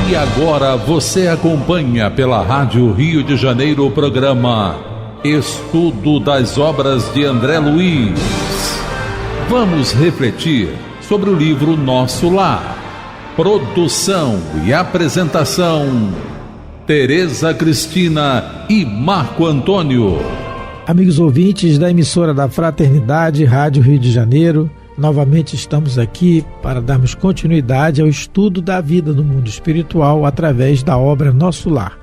E agora você acompanha pela Rádio Rio de Janeiro o programa Estudo das Obras de André Luiz. Vamos refletir sobre o livro Nosso Lar. Produção e apresentação, Tereza Cristina e Marco Antônio. Amigos ouvintes da emissora da Fraternidade, Rádio Rio de Janeiro, novamente estamos aqui para darmos continuidade ao estudo da vida no mundo espiritual através da obra Nosso Lar,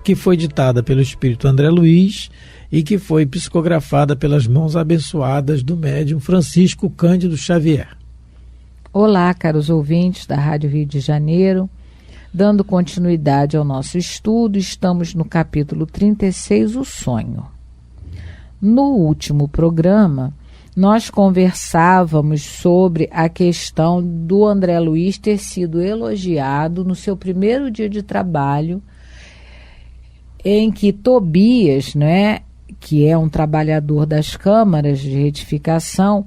que foi ditada pelo Espírito André Luiz e que foi psicografada pelas mãos abençoadas do médium Francisco Cândido Xavier. Olá, caros ouvintes da Rádio Rio de Janeiro. Dando continuidade ao nosso estudo, estamos no capítulo 36, O Sonho. No último programa, nós conversávamos sobre a questão do André Luiz ter sido elogiado no seu primeiro dia de trabalho, em que Tobias, né, que é um trabalhador das câmaras de retificação,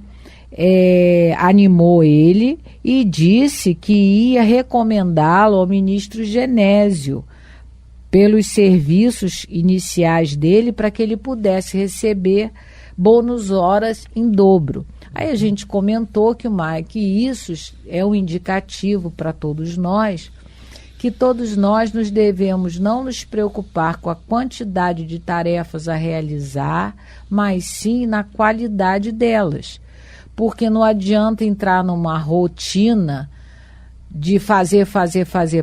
animou ele e disse que ia recomendá-lo ao ministro Genésio pelos serviços iniciais dele para que ele pudesse receber bônus horas em dobro. Aí a gente comentou que isso é um indicativo para todos nós, que todos nós nos devemos não nos preocupar com a quantidade de tarefas a realizar, mas sim na qualidade delas. Porque não adianta entrar numa rotina de fazer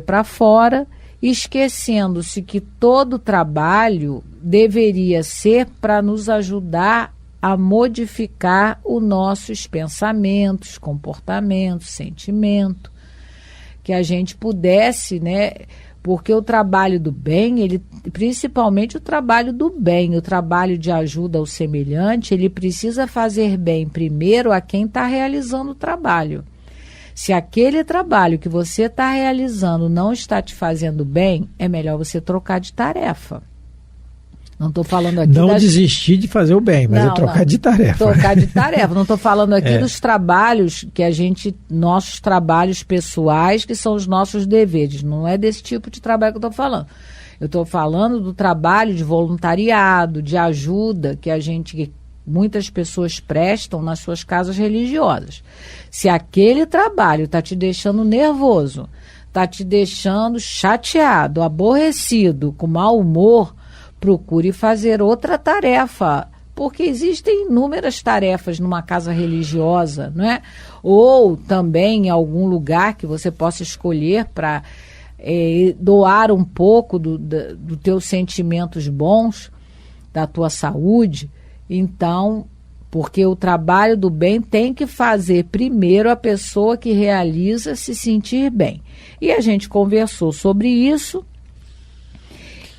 para fora, esquecendo-se que todo trabalho deveria ser para nos ajudar a modificar os nossos pensamentos, comportamentos, sentimento, que a gente pudesse, né? Porque o trabalho do bem, principalmente o trabalho do bem, o trabalho de ajuda ao semelhante, ele precisa fazer bem primeiro a quem está realizando o trabalho. Se aquele trabalho que você está realizando não está te fazendo bem, é melhor você trocar de tarefa. Não estou falando aqui... Não desistir de fazer o bem, mas trocar de tarefa. Trocar de tarefa. Não estou falando aqui dos trabalhos nossos trabalhos pessoais, que são os nossos deveres. Não é desse tipo de trabalho que eu estou falando. Eu estou falando do trabalho de voluntariado, de ajuda, que muitas pessoas prestam nas suas casas religiosas. Se aquele trabalho está te deixando nervoso, está te deixando chateado, aborrecido, com mau humor, procure fazer outra tarefa, porque existem inúmeras tarefas numa casa religiosa, não é? Ou também em algum lugar que você possa escolher para doar um pouco dos teus sentimentos bons, da tua saúde. Então, porque o trabalho do bem tem que fazer primeiro a pessoa que realiza se sentir bem. E a gente conversou sobre isso.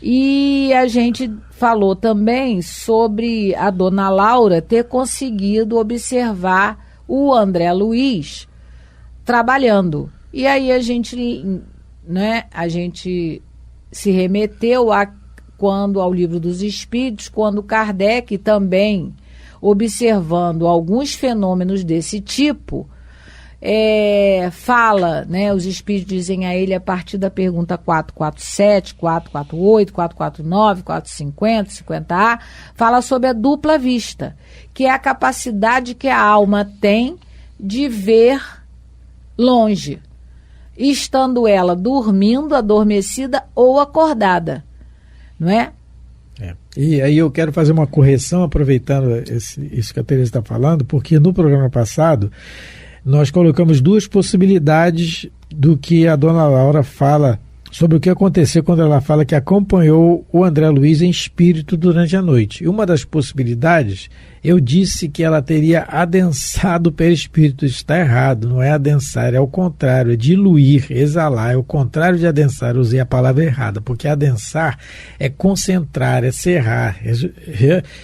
E a gente falou também sobre a dona Laura ter conseguido observar o André Luiz trabalhando. E aí a gente se remeteu ao Livro dos Espíritos, quando Kardec também, observando alguns fenômenos desse tipo, fala, né, os espíritos dizem a ele a partir da pergunta 447, 448, 449, 450, 50A, fala sobre a dupla vista, que é a capacidade que a alma tem de ver longe, estando ela dormindo, adormecida ou acordada, não é? E aí eu quero fazer uma correção, aproveitando isso que a Tereza está falando, porque no programa passado nós colocamos duas possibilidades do que a dona Laura fala sobre o que aconteceu quando ela fala que acompanhou o André Luiz em espírito durante a noite. E uma das possibilidades, eu disse que ela teria adensado o perispírito. Isso está errado, não é adensar, é o contrário, é diluir, exalar, é o contrário de adensar. Eu usei a palavra errada, porque adensar é concentrar, é cerrar,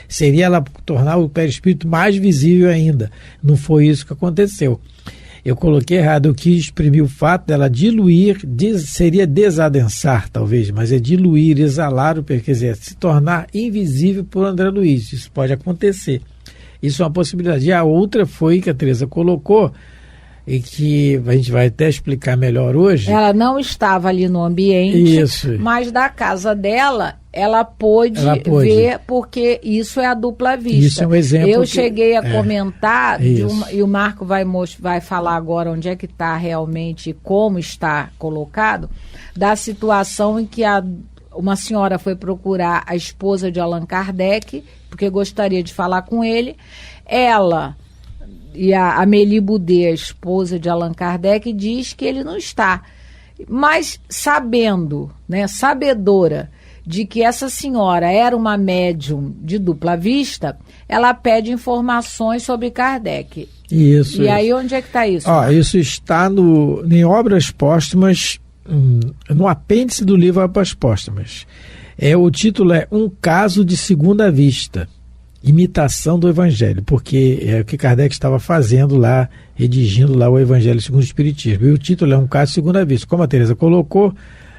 seria ela tornar o perispírito mais visível ainda. Não foi isso que aconteceu. Eu coloquei errado, eu quis exprimir o fato dela diluir, seria desadensar talvez, mas é diluir, exalar, quer dizer, se tornar invisível por André Luiz. Isso pode acontecer. Isso é uma possibilidade. E a outra foi, que a Tereza colocou, e que a gente vai até explicar melhor hoje. Ela não estava ali no ambiente, Isso. mas da casa dela ela pôde ver, porque isso é a dupla vista. Isso é um exemplo. Eu cheguei a comentar, e o Marco vai falar agora onde é que está realmente, como está colocado, da situação em que uma senhora foi procurar a esposa de Allan Kardec, porque gostaria de falar com ele. Ela e a Amélie Boudet, a esposa de Allan Kardec, diz que ele não está. Mas sabedora de que essa senhora era uma médium de dupla vista, ela pede informações sobre Kardec. Isso. E aí onde é que está isso? Isso está em Obras Póstumas, no apêndice do livro Obras Póstumas. O título é Um Caso de Segunda Vista, Imitação do Evangelho, porque é o que Kardec estava fazendo lá, redigindo lá o Evangelho segundo o Espiritismo. E o título é Um Caso de Segunda Vista. Como a Teresa colocou,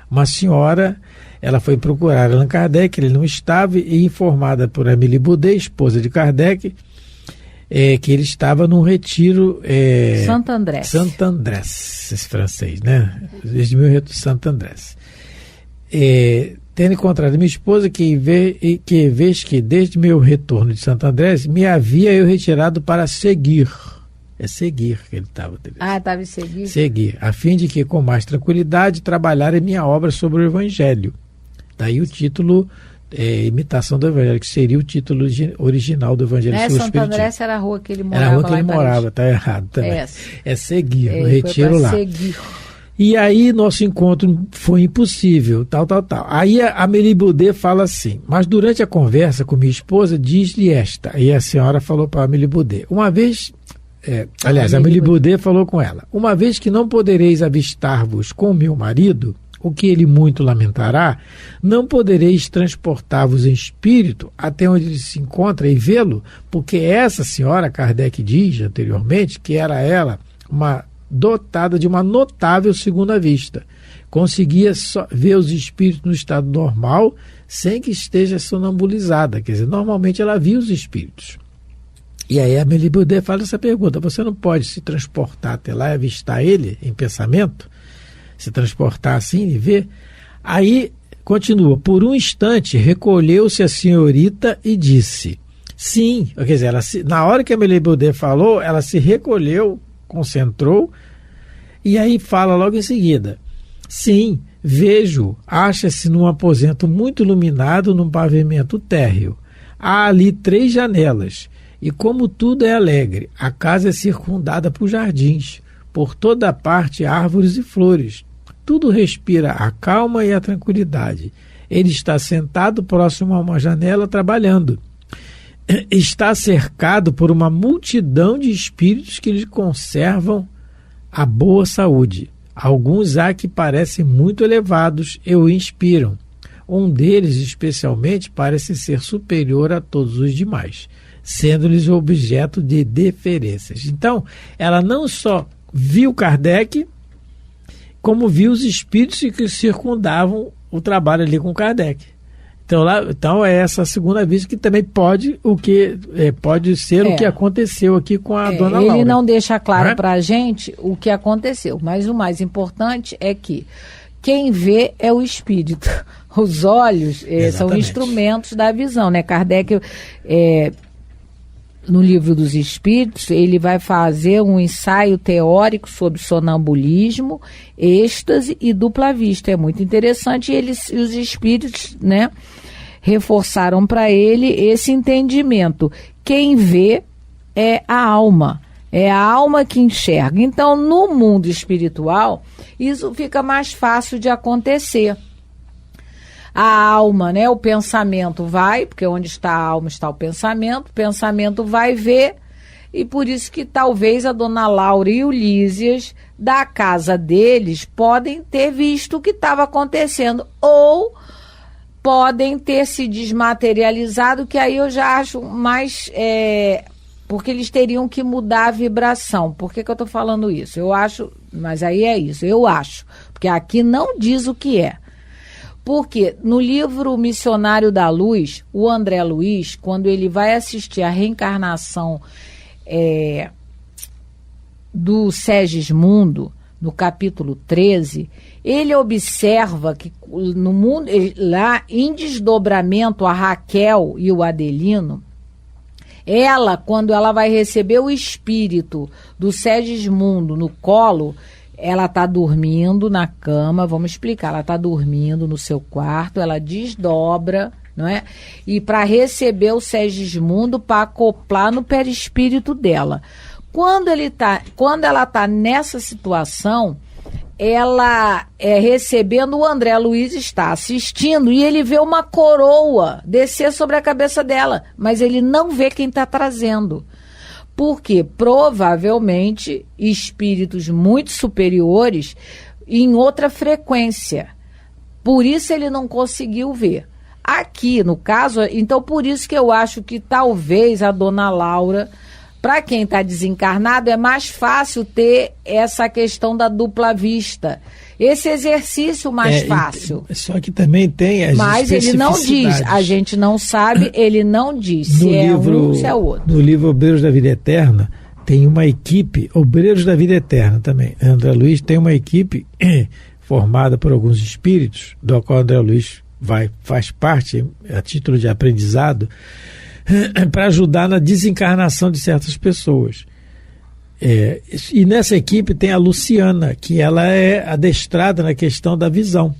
uma senhora, ela foi procurar Allan Kardec, ele não estava, e informada por Amélie Boudet, esposa de Kardec, que ele estava num retiro... Saint-Andrés, esse francês, né? Desde Saint Andrés. Tendo encontrado minha esposa, que vez que desde meu retorno de Santo Andrés, me havia eu retirado para seguir. É seguir que ele estava. Estava em seguir? Seguir, a fim de que com mais tranquilidade trabalhar em minha obra sobre o Evangelho. Daí o título Imitação do Evangelho, que seria o título original do Evangelho sobre o Espiritismo. Santo Andrés era a rua que ele morava. Era a rua que ele morava, está errado também. É seguir, o retiro lá. Seguir. E aí nosso encontro foi impossível, tal. Aí a Amélie Boudet fala assim, mas durante a conversa com minha esposa, diz-lhe esta, e a senhora falou para a Amélie Boudet, a Amélie Boudet falou com ela, uma vez que não podereis avistar-vos com meu marido, o que ele muito lamentará, não podereis transportar-vos em espírito até onde ele se encontra e vê-lo, porque essa senhora, Kardec diz anteriormente, que era ela dotada de uma notável segunda vista. Conseguia ver os espíritos no estado normal sem que esteja sonambulizada. Quer dizer, normalmente ela via os espíritos. E aí a Amélie Boudet faz essa pergunta, você não pode se transportar até lá e avistar ele em pensamento? Se transportar assim e ver? Aí, continua, por um instante recolheu-se a senhorita e disse, sim, quer dizer, na hora que a Amélie Boudet falou, ela se recolheu, concentrou, e aí fala logo em seguida, sim, vejo, acha-se num aposento muito iluminado num pavimento térreo, há ali 3 janelas, e como tudo é alegre, a casa é circundada por jardins, por toda parte árvores e flores, tudo respira a calma e a tranquilidade, ele está sentado próximo a uma janela trabalhando, está cercado por uma multidão de espíritos que lhe conservam a boa saúde. Alguns há que parecem muito elevados e o inspiram. Um deles, especialmente, parece ser superior a todos os demais, sendo-lhes objeto de deferências. Então, ela não só viu Kardec, como viu os espíritos que circundavam o trabalho ali com Kardec. Então é essa segunda vista que também pode ser o que aconteceu aqui com a dona Laura. Ele não deixa claro para a gente o que aconteceu, mas o mais importante é que quem vê é o espírito. Os olhos são instrumentos da visão, né? Kardec, no Livro dos Espíritos, ele vai fazer um ensaio teórico sobre sonambulismo, êxtase e dupla vista. É muito interessante, e os espíritos, né, reforçaram para ele esse entendimento. Quem vê é a alma que enxerga. Então, no mundo espiritual, isso fica mais fácil de acontecer. A alma, né, o pensamento vai, porque onde está a alma está o pensamento vai ver, e por isso que talvez a dona Laura e o Lísias, da casa deles, podem ter visto o que estava acontecendo, ou podem ter se desmaterializado, que aí eu já acho mais... porque eles teriam que mudar a vibração. Por que eu estou falando isso? Eu acho, mas aí é isso, eu acho, porque aqui não diz o que é. Porque no livro Missionário da Luz, o André Luiz, quando ele vai assistir a reencarnação do Segismundo, no capítulo 13, ele observa que no mundo, lá em desdobramento, a Raquel e o Adelino, ela, quando ela vai receber o espírito do Segismundo no colo, ela está dormindo na cama, vamos explicar, ela está dormindo no seu quarto, ela desdobra, não é? E para receber o Segismundo, para acoplar no perispírito dela. Quando ela está nessa situação, ela recebendo, o André Luiz está assistindo e ele vê uma coroa descer sobre a cabeça dela, mas ele não vê quem está trazendo. Porque provavelmente espíritos muito superiores em outra frequência. Por isso ele não conseguiu ver. Aqui, no caso, então por isso que eu acho que talvez a dona Laura, para quem está desencarnado, é mais fácil ter essa questão da dupla vista. Esse exercício mais fácil. Só que também tem as Mas ele não diz, a gente não sabe, ele não diz se é um, se é outro. No livro Obreiros da Vida Eterna, tem uma equipe, Obreiros da Vida Eterna também. André Luiz tem uma equipe formada por alguns espíritos, do qual André Luiz faz parte, a título de aprendizado, para ajudar na desencarnação de certas pessoas. E nessa equipe tem a Luciana, que ela é adestrada na questão da visão.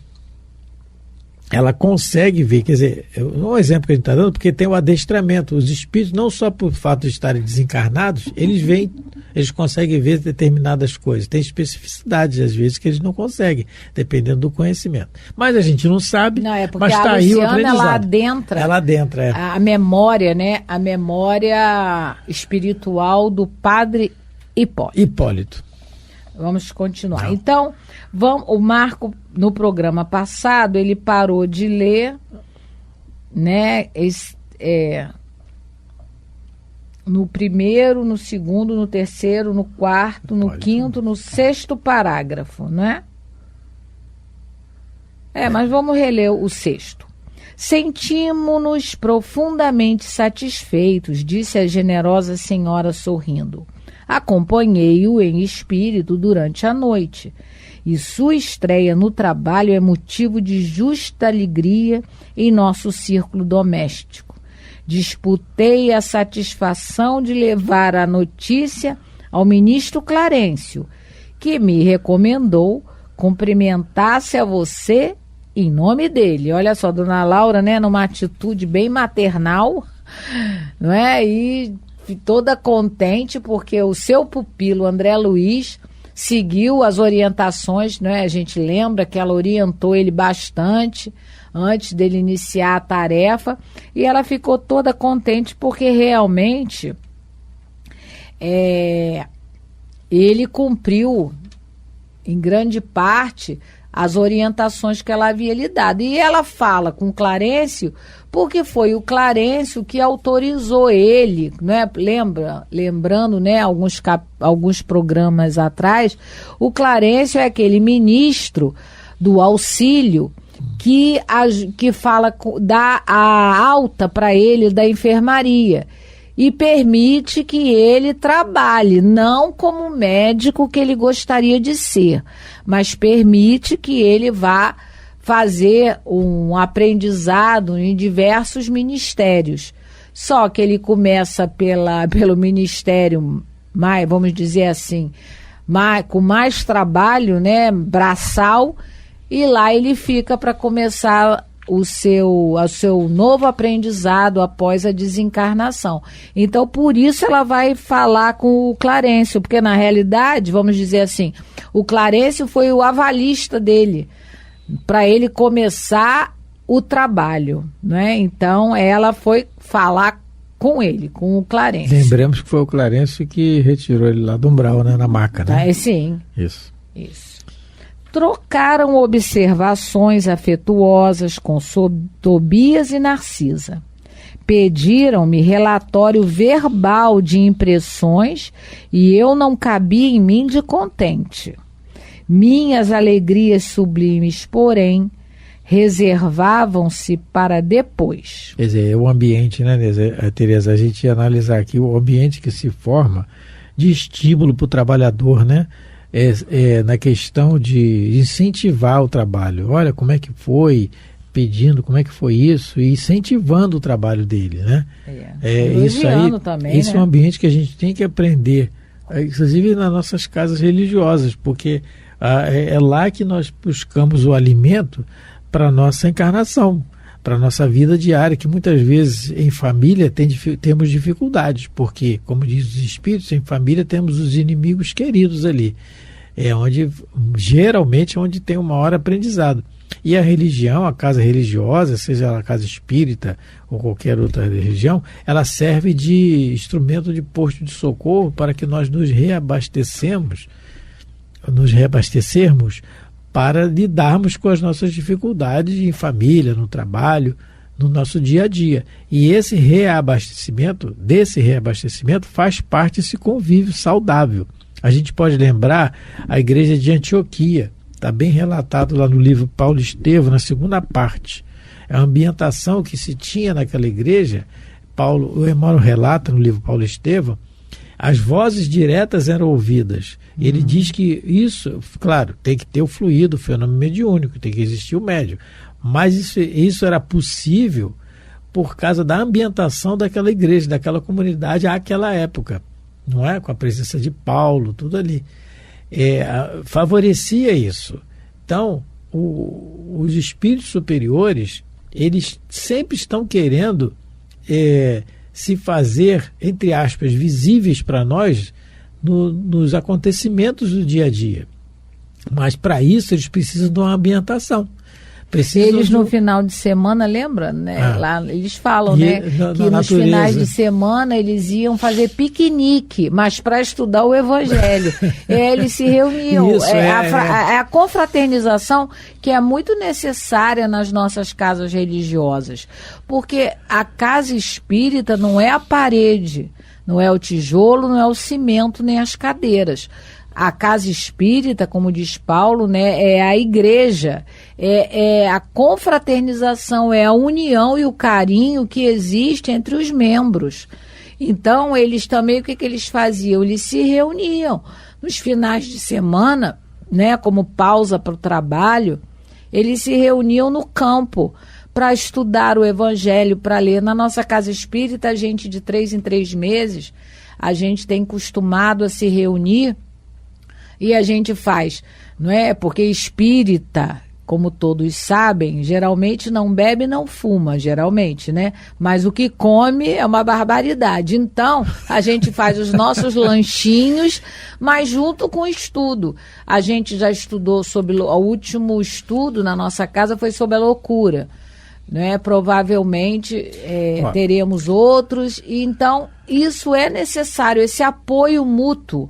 Ela consegue ver, quer dizer, um exemplo que a gente está dando, porque tem o adestramento. Os espíritos, não só por fato de estarem desencarnados, eles conseguem ver determinadas coisas. Tem especificidades, às vezes, que eles não conseguem, dependendo do conhecimento. Mas a gente não sabe, não, porque mas está aí o aprendizado. Ela adentra a memória, né? A memória espiritual do padre Hipólito. Vamos continuar. Não. Então, o Marco, no programa passado, ele parou de ler, né? No primeiro, no segundo, no terceiro, no quarto, no quinto, no sexto parágrafo, né? Mas vamos reler o sexto. Sentimos-nos profundamente satisfeitos, disse a generosa senhora sorrindo. Acompanhei-o em espírito durante a noite, e sua estreia no trabalho é motivo de justa alegria em nosso círculo doméstico. Disputei a satisfação de levar a notícia ao ministro Clarencio, que me recomendou cumprimentasse a você em nome dele. Olha só, dona Laura, né, numa atitude bem maternal, não é? E toda contente porque o seu pupilo, André Luiz, seguiu as orientações, né? A gente lembra que ela orientou ele bastante antes dele iniciar a tarefa, e ela ficou toda contente porque realmente ele cumpriu em grande parte as orientações que ela havia lhe dado. E ela fala com o Clarencio porque foi o Clarencio que autorizou ele, né? Lembrando, né, alguns programas atrás, o Clarencio é aquele ministro do auxílio que dá a alta para ele da enfermaria e permite que ele trabalhe, não como médico que ele gostaria de ser, mas permite que ele vá fazer um aprendizado em diversos ministérios. Só que ele começa pelo ministério, vamos dizer assim, com mais trabalho, né, braçal, e lá ele fica para começar o seu novo aprendizado após a desencarnação. Então, por isso ela vai falar com o Clarencio, porque na realidade, vamos dizer assim, o Clarencio foi o avalista dele, para ele começar o trabalho, né? Então, ela foi falar com ele, com o Clarencio. Lembramos que foi o Clarencio que retirou ele lá do umbral, né, na maca, né? Sim. Isso. Trocaram observações afetuosas com Tobias e Narcisa. Pediram-me relatório verbal de impressões e eu não cabia em mim de contente. Minhas alegrias sublimes, porém, reservavam-se para depois. Quer dizer, o ambiente, né, Tereza? A gente ia analisar aqui o ambiente que se forma de estímulo para o trabalhador, né? Na questão de incentivar o trabalho. Olha como é que foi, pedindo como é que foi isso e incentivando o trabalho dele, né? Isso aí, também, esse é um ambiente que a gente tem que aprender, inclusive nas nossas casas religiosas, porque é lá que nós buscamos o alimento para a nossa encarnação, para a nossa vida diária, que muitas vezes em família temos dificuldades, porque, como diz os espíritos, em família temos os inimigos queridos ali. Geralmente é onde tem o maior aprendizado. E a religião, a casa religiosa, seja ela a casa espírita ou qualquer outra religião, ela serve de instrumento de posto de socorro para que nós nos reabastecermos para lidarmos com as nossas dificuldades em família, no trabalho, no nosso dia a dia. E desse reabastecimento faz parte desse convívio saudável. A gente pode lembrar a igreja de Antioquia, está bem relatado lá no livro Paulo Estevão, na segunda parte. A ambientação que se tinha naquela igreja, o Emmanuel relata no livro Paulo Estevão, as vozes diretas eram ouvidas. Ele diz que isso, claro, tem que ter o fluido, o fenômeno mediúnico, tem que existir o médium. Mas isso era possível por causa da ambientação daquela igreja, daquela comunidade àquela época. Não é? Com a presença de Paulo, tudo ali. Favorecia isso. Então, os espíritos superiores, eles sempre estão querendo se fazer, entre aspas, visíveis para nós nos acontecimentos do dia a dia. Mas para isso eles precisam de uma ambientação. Eles no final de semana, lembra? Né? Lá eles falam, né? Que nos finais de semana eles iam fazer piquenique, mas para estudar o Evangelho. Eles se reuniam. Isso, a confraternização que é muito necessária nas nossas casas religiosas. Porque a casa espírita não é a parede, não é o tijolo, não é o cimento, nem as cadeiras. A casa espírita, como diz Paulo, né, é a igreja, é a confraternização, é a união e o carinho que existe entre os membros. Então, eles também, o que eles faziam? Eles se reuniam nos finais de semana, né, como pausa para o trabalho, eles se reuniam no campo para estudar o Evangelho, para ler. Na nossa casa espírita, a gente de 3 em 3 meses, a gente tem costumado a se reunir. E a gente faz, não é? Porque espírita, como todos sabem, geralmente não bebe, não fuma, geralmente, né? Mas o que come é uma barbaridade. Então, a gente faz os nossos lanchinhos, mas junto com o estudo. A gente já estudou sobre, o último estudo na nossa casa foi sobre a loucura, né? Provavelmente teremos outros. E então, isso é necessário, esse apoio mútuo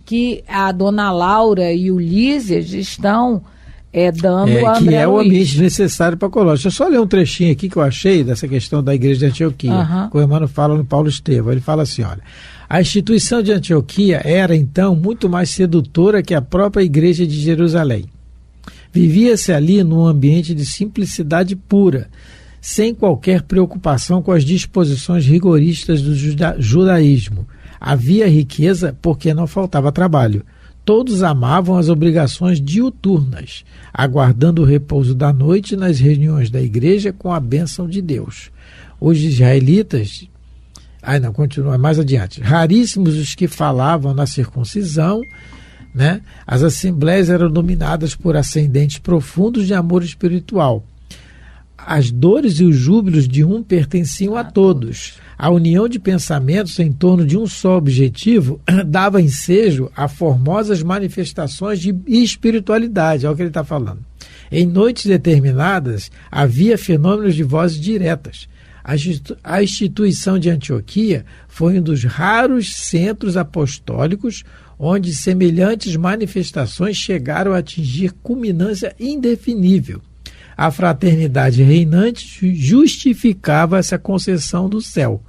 que a dona Laura e o Lízias estão dando a André que é Luiz. O ambiente necessário para a colônia. Deixa eu só ler um trechinho aqui que eu achei dessa questão da igreja de Antioquia, que o Emmanuel fala no Paulo Estevão. Ele fala assim, olha, a instituição de Antioquia era então muito mais sedutora que a própria igreja de Jerusalém. Vivia-se ali num ambiente de simplicidade pura, sem qualquer preocupação com as disposições rigoristas do judaísmo. Havia riqueza porque não faltava trabalho. Todos amavam as obrigações diuturnas, aguardando o repouso da noite nas reuniões da igreja com a bênção de Deus. Os israelitas... continua mais adiante. Raríssimos os que falavam na circuncisão, né? As assembleias eram dominadas por ascendentes profundos de amor espiritual. As dores e os júbilos de um pertenciam a todos. A união de pensamentos em torno de um só objetivo dava ensejo a formosas manifestações de espiritualidade, é o que ele está falando. Em noites determinadas, havia fenômenos de vozes diretas. A instituição de Antioquia foi um dos raros centros apostólicos onde semelhantes manifestações chegaram a atingir culminância indefinível. A fraternidade reinante justificava essa concessão do céu.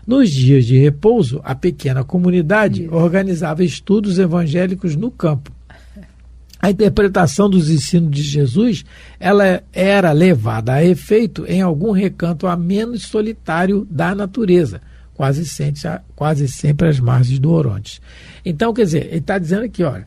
Nos dias de repouso, a pequena comunidade organizava estudos evangélicos no campo. A interpretação dos ensinos de Jesus ela era levada a efeito em algum recanto a menos solitário da natureza, quase sempre às margens do Orontes. Então, quer dizer, ele está dizendo aqui, olha,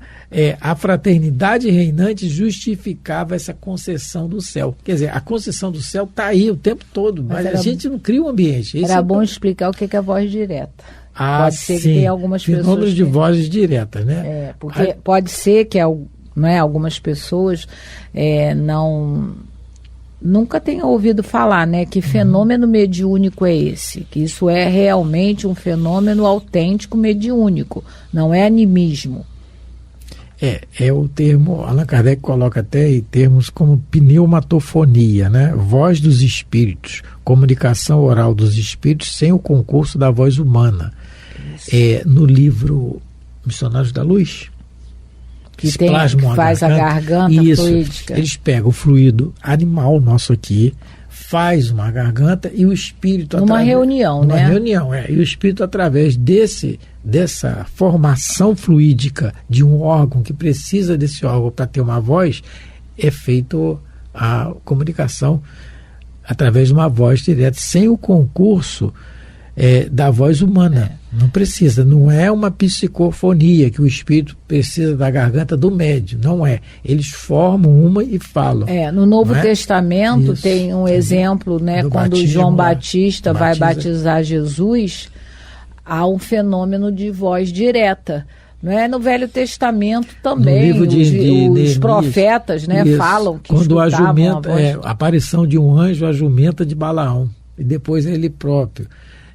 a fraternidade reinante justificava essa concessão do céu. Quer dizer, a concessão do céu está aí o tempo todo, mas a gente não cria um ambiente. Era bom explicar o que é voz direta. Pode ser que tenha algumas pessoas... Fenômenos de vozes diretas, né? Porque pode ser que algumas pessoas nunca tenham ouvido falar, né? Que fenômeno mediúnico é esse? Que isso é realmente um fenômeno autêntico mediúnico, não é animismo. É o termo, Allan Kardec coloca até em termos como pneumatofonia, né? Voz dos espíritos, comunicação oral dos espíritos sem o concurso da voz humana. No livro Missionários da Luz, que faz a garganta fluídica. Eles pegam o fluido animal nosso aqui, faz uma garganta e o espírito... Numa reunião. E o espírito, através dessa formação fluídica de um órgão que precisa desse órgão para ter uma voz, é feito a comunicação através de uma voz direta, sem o concurso da voz humana. Não precisa, não é uma psicofonia que o espírito precisa da garganta do médium, não é. Eles formam uma e falam. No Novo Testamento tem um exemplo, né, quando João Batista vai batizar Jesus, há um fenômeno de voz direta. No Velho Testamento também, os profetas, né, falam que quando a jumenta, a aparição de um anjo, a jumenta de Balaão, e depois ele próprio.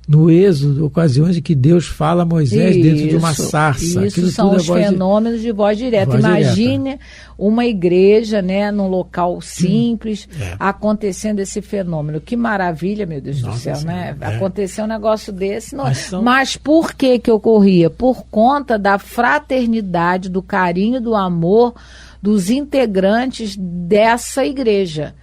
No Êxodo, ocasiões em que Deus fala a Moisés dentro de uma sarça. Isso são os fenômenos de voz direta. Imagine uma igreja, né, num local simples, acontecendo esse fenômeno. Que maravilha, meu Deus do céu, né? Aconteceu um negócio desse. Mas por que ocorria? Por conta da fraternidade, do carinho, do amor dos integrantes dessa igreja.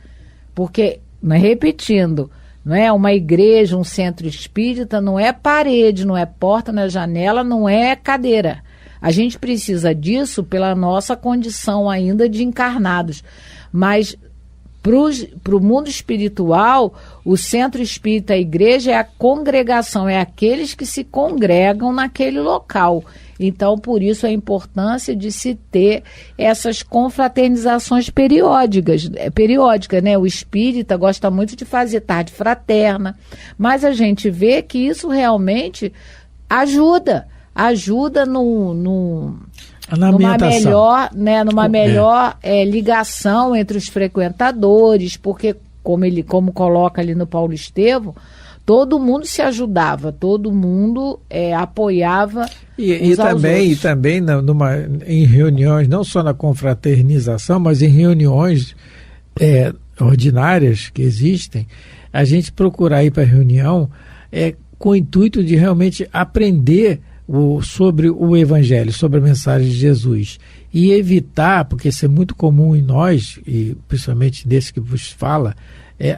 Porque, repetindo... Não é uma igreja, um centro espírita, não é parede, não é porta, não é janela, não é cadeira. A gente precisa disso pela nossa condição ainda de encarnados. Mas para o mundo espiritual, o centro espírita, a igreja, é a congregação, é aqueles que se congregam naquele local. Então, por isso a importância de se ter essas confraternizações periódicas, né? O espírita gosta muito de fazer tarde fraterna, mas a gente vê que isso realmente ajuda numa melhor ligação entre os frequentadores, porque como coloca ali no Paulo Estevam, todo mundo se ajudava, todo mundo apoiava e também em reuniões, não só na confraternização, mas em reuniões ordinárias que existem, a gente procurar ir para a reunião com o intuito de realmente aprender sobre o Evangelho, sobre a mensagem de Jesus, e evitar, porque isso é muito comum em nós, e principalmente desse que vos fala,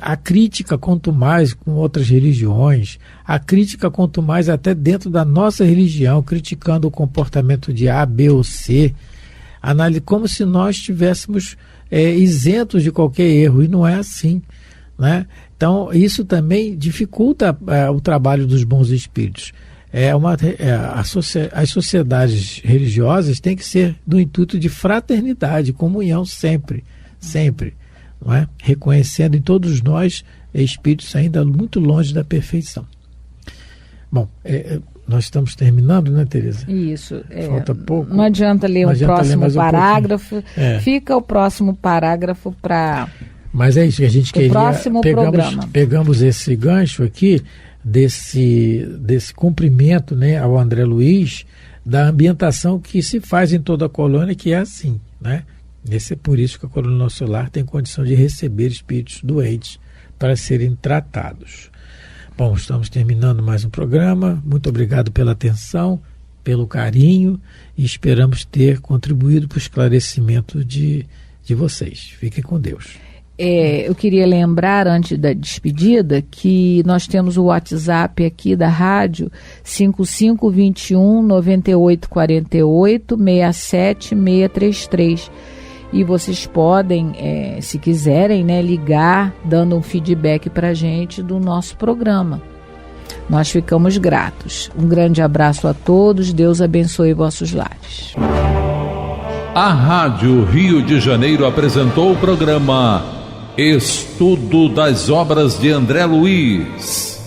a crítica quanto mais com outras religiões, a crítica quanto mais até dentro da nossa religião, criticando o comportamento de A, B ou C, como se nós estivéssemos isentos de qualquer erro, e não é assim, né? Então isso também dificulta o trabalho dos bons espíritos. As sociedades religiosas têm que ser no intuito de fraternidade, comunhão sempre, não é? Reconhecendo em todos nós espíritos ainda muito longe da perfeição. Bom, nós estamos terminando, né, Tereza? Isso. Falta pouco. Não adianta ler o próximo parágrafo. Fica o próximo parágrafo para... Mas é isso que a gente queria. Próximo programa. Pegamos esse gancho aqui desse cumprimento, né, ao André Luiz, da ambientação que se faz em toda a colônia, que é assim, né? É por isso que a Colônia Nosso Lar tem condição de receber espíritos doentes para serem tratados. Bom, estamos terminando mais um programa. Muito obrigado pela atenção, pelo carinho, e esperamos ter contribuído para o esclarecimento de vocês. Fiquem com Deus. Eu queria lembrar, antes da despedida, que nós temos o WhatsApp aqui da rádio, 5521 9848 67633. E vocês podem, se quiserem, né, ligar, dando um feedback para a gente do nosso programa. Nós ficamos gratos. Um grande abraço a todos, Deus abençoe vossos lares. A Rádio Rio de Janeiro apresentou o programa Estudo das Obras de André Luiz.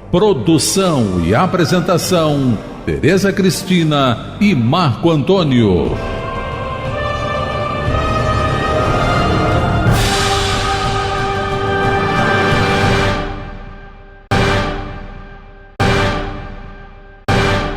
Produção e apresentação, Tereza Cristina e Marco Antônio.